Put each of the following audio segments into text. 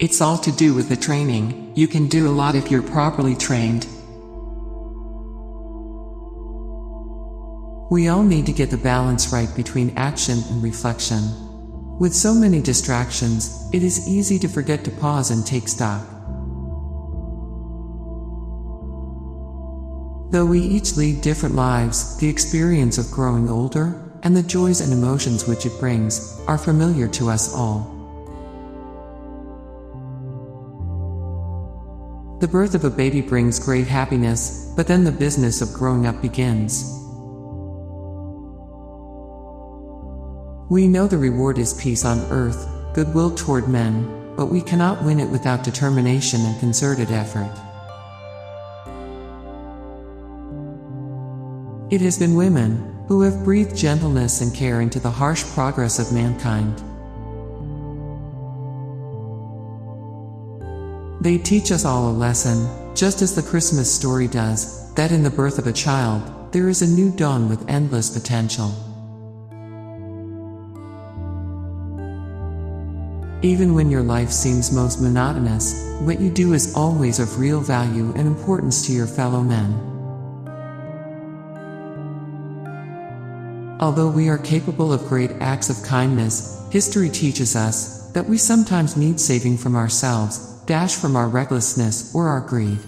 It's all to do with the training. You can do a lot if you're properly trained. We all need to get the balance right between action and reflection. With so many distractions, it is easy to forget to pause and take stock. Though we each lead different lives, the experience of growing older, and the joys and emotions which it brings, are familiar to us all. The birth of a baby brings great happiness, but then the business of growing up begins. We know the reward is peace on earth, goodwill toward men, but we cannot win it without determination and concerted effort. It has been women who have breathed gentleness and care into the harsh progress of mankind. They teach us all a lesson, just as the Christmas story does, that in the birth of a child, there is a new dawn with endless potential. Even when your life seems most monotonous, what you do is always of real value and importance to your fellow men. Although we are capable of great acts of kindness, history teaches us that we sometimes need saving from ourselves, dash from our recklessness or our greed.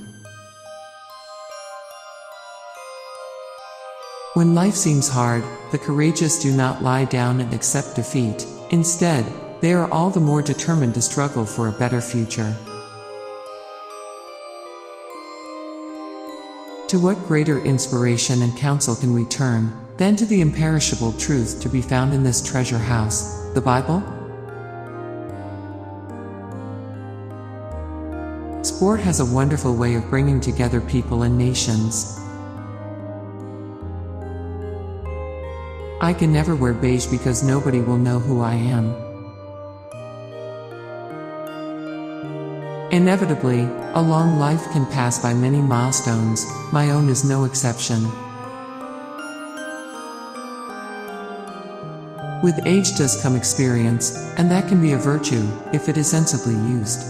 When life seems hard, the courageous do not lie down and accept defeat. Instead, they are all the more determined to struggle for a better future. To what greater inspiration and counsel can we turn than to the imperishable truth to be found in this treasure house, the Bible? Sport has a wonderful way of bringing together people and nations. I can never wear beige because nobody will know who I am. Inevitably, a long life can pass by many milestones, my own is no exception. With age does come experience, and that can be a virtue, if it is sensibly used.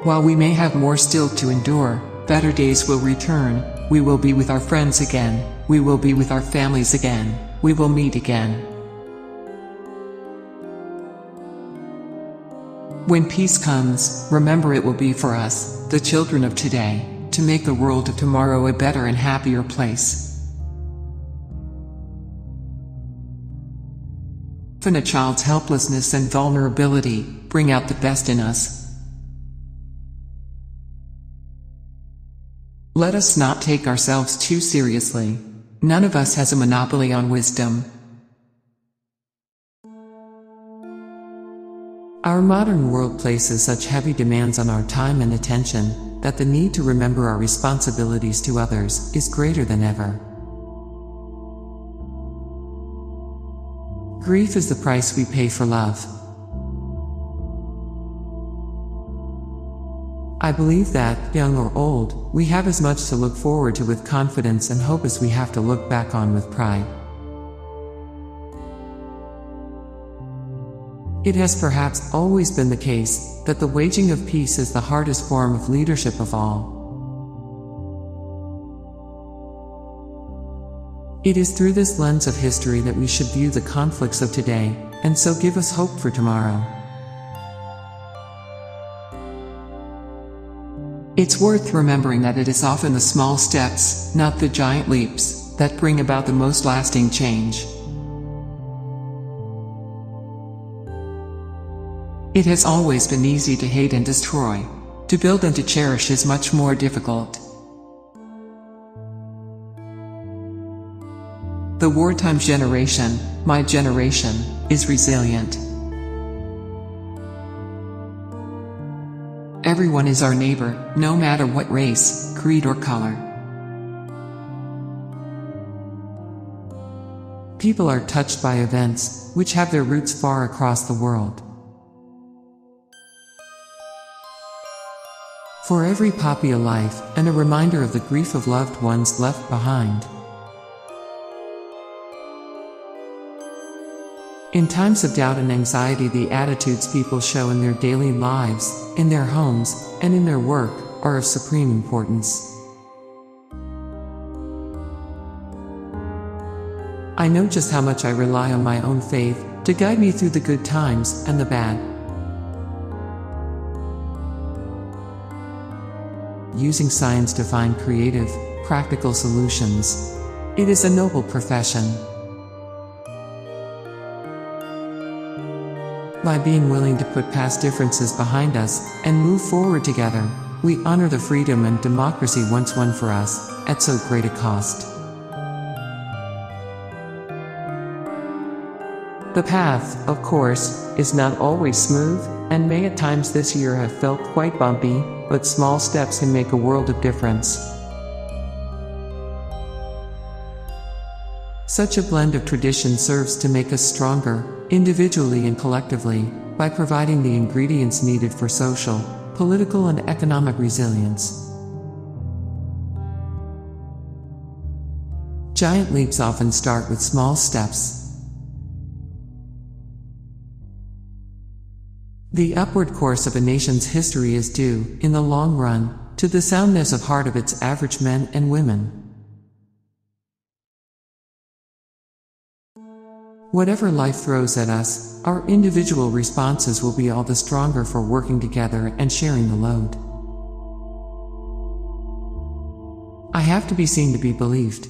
While we may have more still to endure, better days will return, we will be with our friends again, we will be with our families again, we will meet again. When peace comes, remember it will be for us, the children of today, to make the world of tomorrow a better and happier place. Often a child's helplessness and vulnerability bring out the best in us. Let us not take ourselves too seriously. None of us has a monopoly on wisdom. Our modern world places such heavy demands on our time and attention that the need to remember our responsibilities to others is greater than ever. Grief is the price we pay for love. I believe that, young or old, we have as much to look forward to with confidence and hope as we have to look back on with pride. It has perhaps always been the case that the waging of peace is the hardest form of leadership of all. It is through this lens of history that we should view the conflicts of today, and so give us hope for tomorrow. It's worth remembering that it is often the small steps, not the giant leaps, that bring about the most lasting change. It has always been easy to hate and destroy. To build and to cherish is much more difficult. The wartime generation, my generation, is resilient. Everyone is our neighbor, no matter what race, creed or color. People are touched by events, which have their roots far across the world. For every poppy a life, and a reminder of the grief of loved ones left behind. In times of doubt and anxiety, the attitudes people show in their daily lives, in their homes, and in their work, are of supreme importance. I know just how much I rely on my own faith to guide me through the good times and the bad. Using science to find creative, practical solutions. It is a noble profession. By being willing to put past differences behind us and move forward together, we honor the freedom and democracy once won for us, at so great a cost. The path, of course, is not always smooth, and may at times this year have felt quite bumpy, but small steps can make a world of difference. Such a blend of tradition serves to make us stronger, individually and collectively, by providing the ingredients needed for social, political and economic resilience. Giant leaps often start with small steps. The upward course of a nation's history is due, in the long run, to the soundness of heart of its average men and women. Whatever life throws at us, our individual responses will be all the stronger for working together and sharing the load. I have to be seen to be believed.